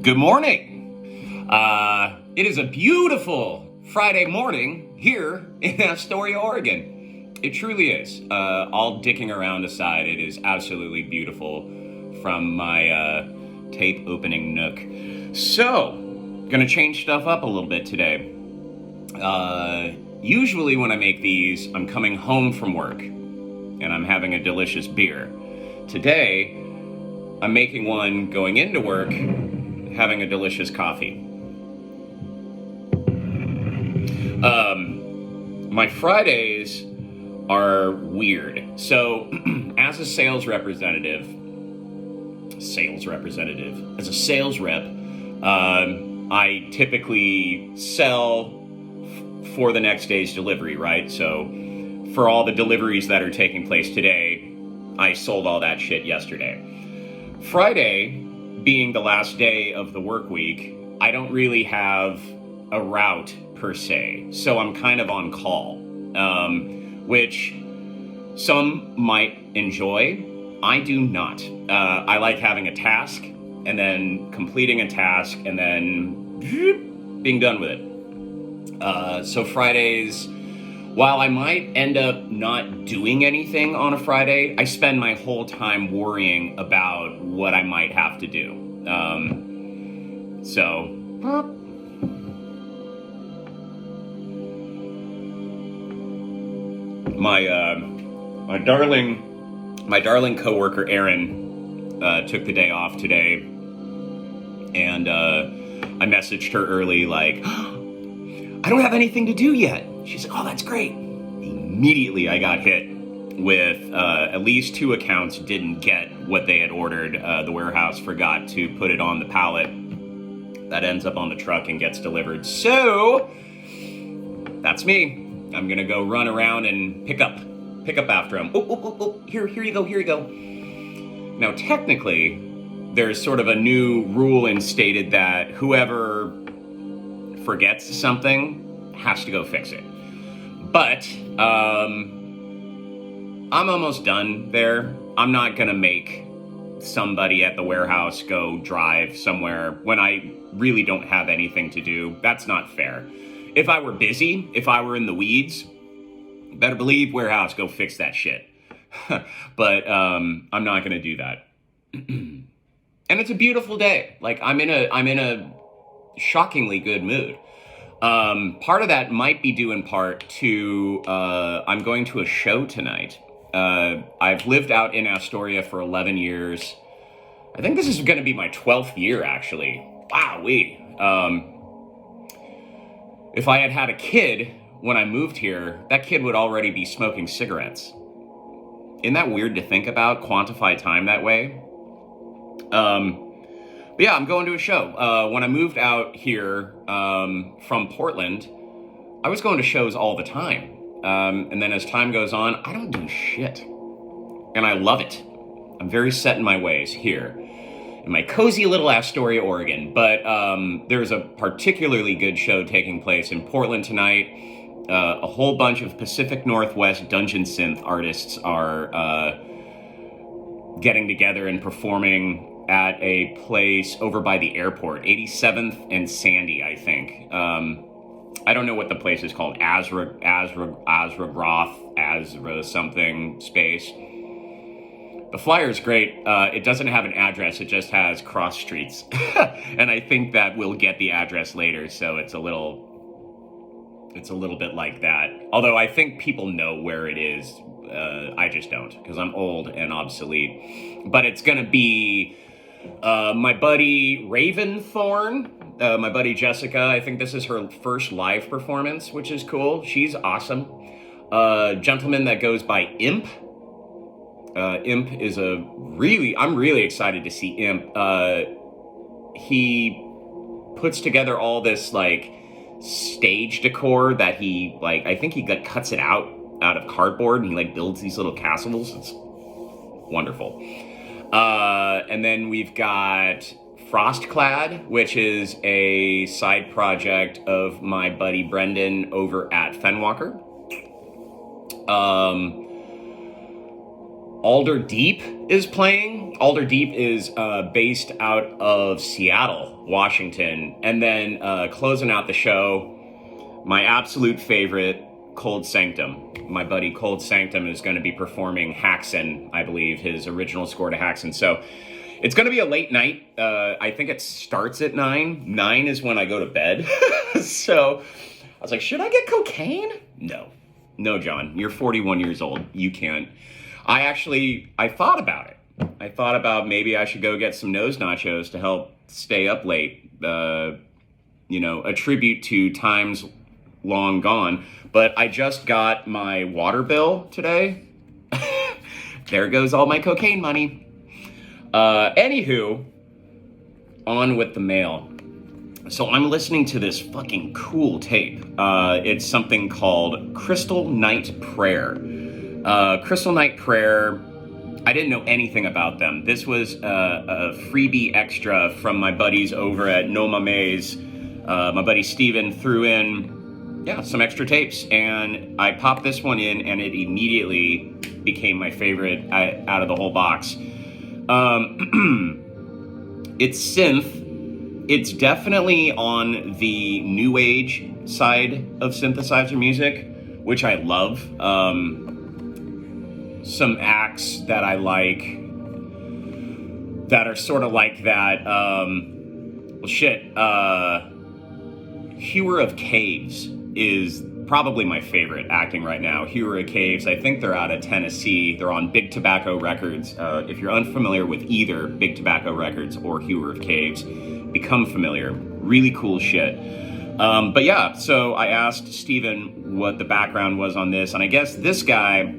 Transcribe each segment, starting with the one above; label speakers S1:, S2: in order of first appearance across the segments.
S1: Good morning. It is a beautiful Friday morning here in Astoria, Oregon. It truly is. All dicking around aside, it is absolutely beautiful from my tape opening nook. So, gonna change stuff up a little bit today. Usually when I make these, I'm coming home from work and I'm having a delicious beer. Today, I'm making one going into work, having a delicious coffee. My Fridays are weird. So, as a sales rep, I typically sell for the next day's delivery, right? So, for all the deliveries that are taking place today, I sold all that shit yesterday. Friday, being the last day of the work week, I don't really have a route per se, so I'm kind of on call, which some might enjoy. I do not. I like having a task and then completing a task and then being done with it. So Fridays, while I might end up not doing anything on a Friday, I spend my whole time worrying about what I might have to do. My darling coworker Erin took the day off today, and I messaged her early like, I don't have anything to do yet. She's like, oh, that's great. Immediately I got hit with at least 2 accounts didn't get what they had ordered. The warehouse forgot to put it on the pallet that ends up on the truck and gets delivered. So that's me. I'm gonna go run around and pick up after them. Oh, here you go. Now technically, there's sort of a new rule instated that whoever forgets something has to go fix it. But I'm almost done there. I'm not gonna make somebody at the warehouse go drive somewhere when I really don't have anything to do. That's not fair. If I were busy, if I were in the weeds, better believe warehouse, go fix that shit. But I'm not gonna do that. And it's a beautiful day. Like I'm in a shockingly good mood. Part of that might be due in part to I'm going to a show tonight. I've lived out in Astoria for 11 years. I think this is going to be my 12th year, actually. Wowee. If I had had a kid when I moved here, that kid would already be smoking cigarettes. Isn't that weird to think about, quantify time that way? But yeah, I'm going to a show. When I moved out here from Portland, I was going to shows all the time. And then as time goes on, I don't do shit. And I love it. I'm very set in my ways here in my cozy little Astoria, Oregon. But there's a particularly good show taking place in Portland tonight. A whole bunch of Pacific Northwest dungeon synth artists are getting together and performing at a place over by the airport, 87th and Sandy, I think. I don't know what the place is called, Azra something space. The flyer is great. It doesn't have an address, it just has cross streets. And I think that we'll get the address later, so it's a little bit like that. Although I think people know where it is. I just don't, because I'm old and obsolete. But it's gonna be my buddy Raventhorn, my buddy Jessica. I think this is her first live performance, which is cool. She's awesome. Gentleman that goes by Imp. Imp is I'm really excited to see Imp. He puts together all this like stage decor that he like, I think he cuts it out of cardboard and he like builds these little castles. It's wonderful. And then we've got Frostclad, which is a side project of my buddy Brendan over at Fenwalker. Alder Deep is playing. Alder Deep is based out of Seattle, Washington. And then closing out the show, my absolute favorite, Cold Sanctum. My buddy Cold Sanctum is going to be performing Haxan, I believe, his original score to Haxan. So it's going to be a late night. I think it starts at 9. 9 is when I go to bed. So I was like, should I get cocaine? No. No, John, you're 41 years old. You can't. I thought about it. I thought about maybe I should go get some nose nachos to help stay up late. A tribute to times long gone. But I just got my water bill today. There goes all my cocaine money. Anywho, on with the mail. So I'm listening to this fucking cool tape. It's something called Crystal Night Prayer. Crystal Night Prayer, I didn't know anything about them. This was a freebie extra from my buddies over at No Mames. My buddy Steven threw in some extra tapes, and I popped this one in, and it immediately became my favorite out of the whole box. It's synth. It's definitely on the new age side of synthesizer music, which I love. Some acts that I like that are sort of like that. Hewer of Caves is probably my favorite acting right now. Hewer of Caves, I think they're out of Tennessee. They're on Big Tobacco Records. If you're unfamiliar with either Big Tobacco Records or Hewer of Caves, become familiar. Really cool shit. So I asked Steven what the background was on this, and I guess this guy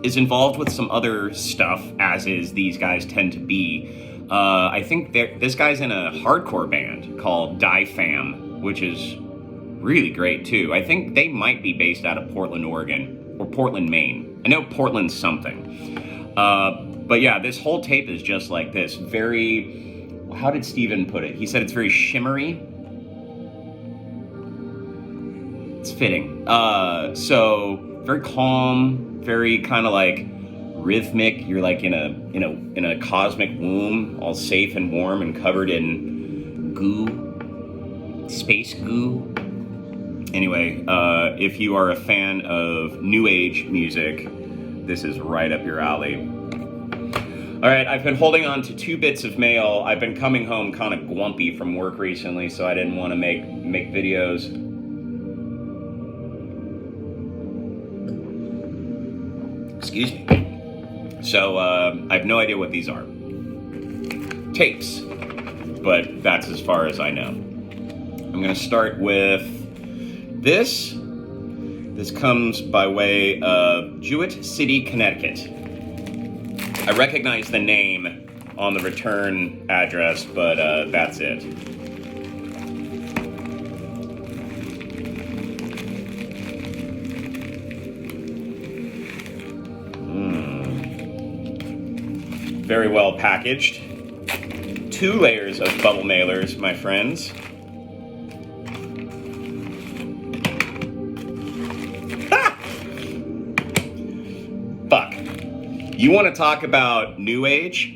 S1: is involved with some other stuff, as is these guys tend to be. I think this guy's in a hardcore band called Die Fam, which is really great too. I think they might be based out of Portland, Oregon, or Portland, Maine. I know Portland's something. This whole tape is just like this. Very, how did Steven put it? He said it's very shimmery. It's fitting. So very calm, very kind of like rhythmic. You're like in a cosmic womb, all safe and warm and covered in goo, space goo. Anyway, if you are a fan of new age music, this is right up your alley. All right, I've been holding on to 2 bits of mail. I've been coming home kind of grumpy from work recently, so I didn't want to make videos. Excuse me. So I have no idea what these are. Tapes, but that's as far as I know. I'm going to start with this. This comes by way of Jewett City, Connecticut. I recognize the name on the return address, but that's it. Very well packaged. 2 layers of bubble mailers, my friends. Fuck. You want to talk about new age?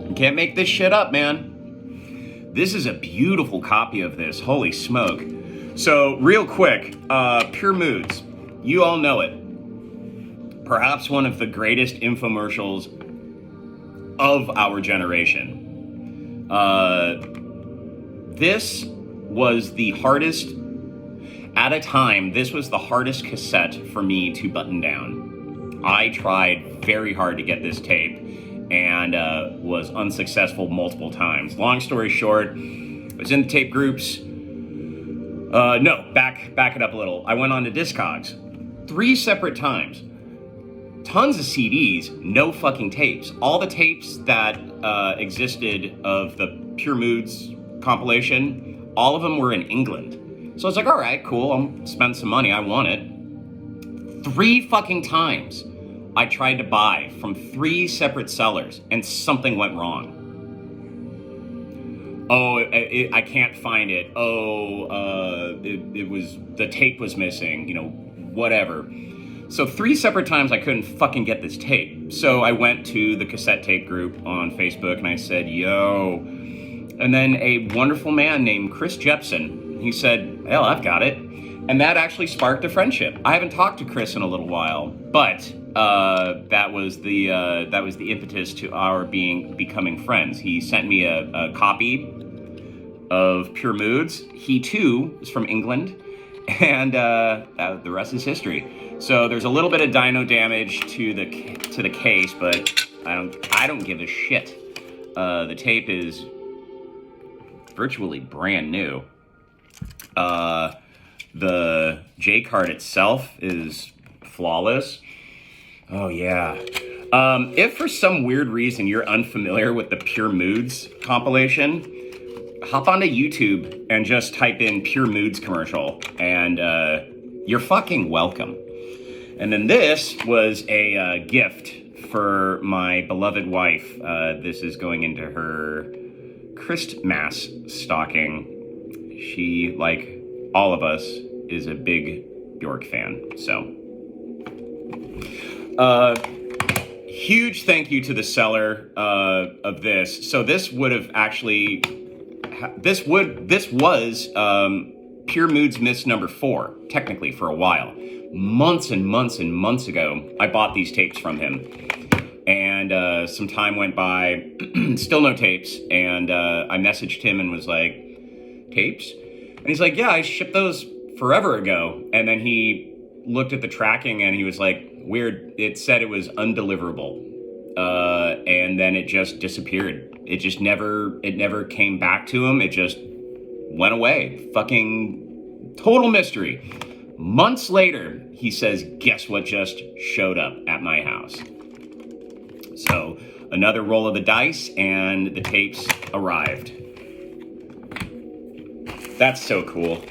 S1: You can't make this shit up, man. This is a beautiful copy of this. Holy smoke. So, real quick, Pure Moods. You all know it. Perhaps one of the greatest infomercials of our generation. This was the hardest, at a time, this was the hardest cassette for me to button down. I tried very hard to get this tape and was unsuccessful multiple times. Long story short, I was in the tape groups. Back it up a little. I went on to Discogs 3 separate times. Tons of CDs, no fucking tapes. All the tapes that existed of the Pure Moods compilation, all of them were in England. So I was like, all right, cool, I'll spend some money, I want it. 3 fucking times I tried to buy from 3 separate sellers and something went wrong. Oh, I can't find it. Oh, it was, the tape was missing, whatever. So 3 separate times I couldn't fucking get this tape. So I went to the cassette tape group on Facebook and I said, yo. And then a wonderful man named Chris Jepson, he said, hell, I've got it. And that actually sparked a friendship. I haven't talked to Chris in a little while, but that was the impetus to our becoming friends. He sent me a copy of Pure Moods. He too is from England, and the rest is history. So there's a little bit of dyno damage to the case, but I don't give a shit. The tape is virtually brand new. The J card itself is flawless. Oh yeah. If for some weird reason you're unfamiliar with the Pure Moods compilation, hop onto YouTube and just type in Pure Moods commercial, and you're fucking welcome. And then this was a gift for my beloved wife. This is going into her Christmas stocking. She, like all of us, is a big Bjork fan. So, huge thank you to the seller of this. So this would have actually, this was Pure Moods Miss number 4, technically, for a while. Months and months and months ago, I bought these tapes from him. And some time went by, still no tapes. And I messaged him and was like, tapes? And he's like, yeah, I shipped those forever ago. And then he looked at the tracking and he was like, weird, it said it was undeliverable. And then it just disappeared. It never came back to him. It just went away. Fucking total mystery. Months later, he says, guess what just showed up at my house? So another roll of the dice and the tapes arrived. That's so cool.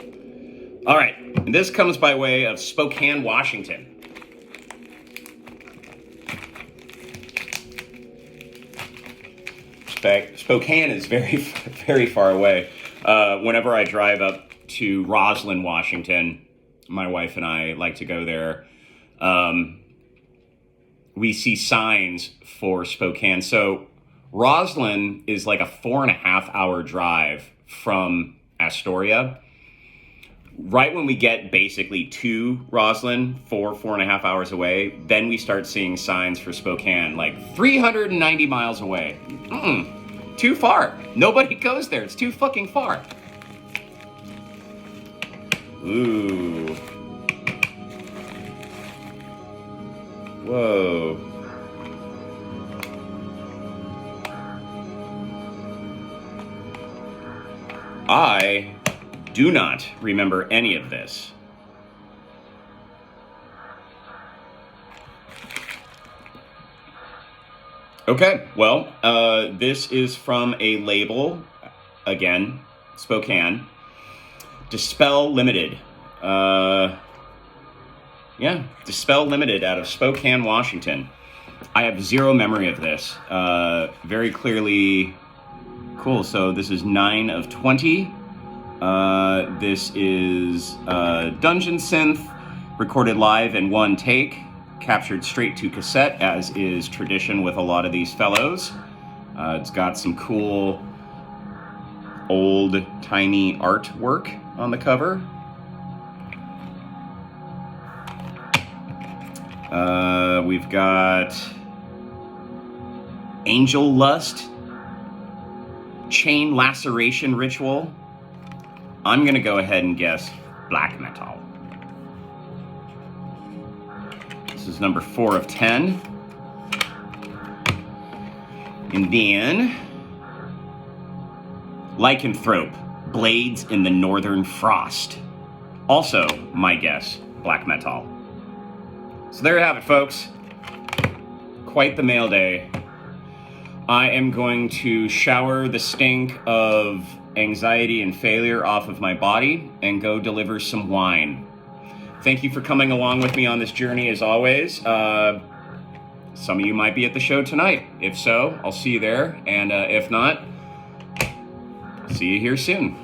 S1: All right, and this comes by way of Spokane, Washington. Spokane is very, very far away. Whenever I drive up to Roslyn, Washington, my wife and I like to go there. We see signs for Spokane. So Roslyn is like a 4.5-hour drive from Astoria. Right when we get basically to Roslyn, 4.5 hours away, then we start seeing signs for Spokane, like 390 miles away. Too far. Nobody goes there. It's too fucking far. Ooh. Whoa. I do not remember any of this. Okay, well, this is from a label, again, Spokane, Dispel Limited. Dispel Limited out of Spokane, Washington. I have zero memory of this. Very clearly, cool, so this is 9 of 20. This is Dungeon Synth, recorded live in one take, captured straight to cassette, as is tradition with a lot of these fellows. It's got some cool, old-timey artwork on the cover. We've got Angel Lust, Chain Laceration Ritual. I'm going to go ahead and guess black metal. This is number 4 of 10. And then Lycanthrope, Blades in the Northern Frost. Also, my guess, black metal. So there you have it, folks. Quite the mail day. I am going to shower the stink of anxiety and failure off of my body and go deliver some wine. Thank you for coming along with me on this journey, as always. Some of you might be at the show tonight. If so, I'll see you there. And if not, See you here soon.